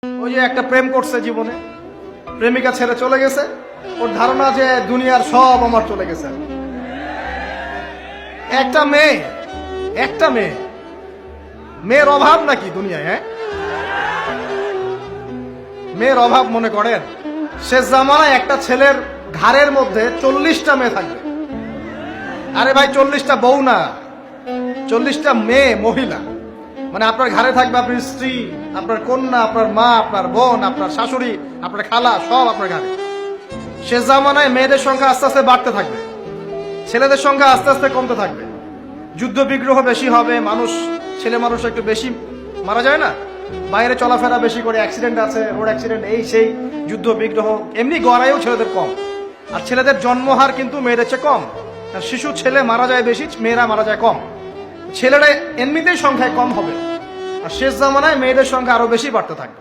ওই যে একটা প্রেম করছে জীবনে, প্রেমিকা ছেড়ে চলে গেছে, ওর ধারণা যে দুনিয়ার সব আমার চলে গেছে। একটা মেয়ে, মেয়ের অভাব নাকি দুনিয়ায়? হ্যাঁ, মেয়ের অভাব মনে করেন? শেষ জামানায় একটা ছেলের ঘাড়ের মধ্যে 40টা মেয়ে থাকবে। আরে ভাই, 40টা বউ না, 40টা মেয়ে, মহিলা। মানে আপনার ঘাড়ে থাকবে আপনার স্ত্রী, আপনার কন্যা, আপনার মা, আপনার বোন, আপনার শাশুড়ি, আপনার খালা, সব আপনার ঘাড়ে। শেষ জামানায় মেয়েদের সংখ্যা আস্তে আস্তে বাড়তে থাকবে, ছেলেদের সংখ্যা আস্তে আস্তে কমতে থাকবে। যুদ্ধ বিগ্রহ বেশি হবে, ছেলে মানুষ একটু বেশি মারা যায় না, বাইরে চলাফেরা বেশি করে, অ্যাক্সিডেন্ট আছে, রোড অ্যাক্সিডেন্ট, এই সেই, যুদ্ধ বিগ্রহ। এমনি গড়াইও ছেলেদের কম, আর ছেলেদের জন্মহার কিন্তু মেয়েদের চেয়ে কম। শিশু ছেলে মারা যায় বেশি, মেয়েরা মারা যায় কম। ছেলেরা এমনিতেই সংখ্যায় কম হবে, আর শেষ জামানায় মেয়েদের সংখ্যা আরো বেশি বাড়তে থাকবে।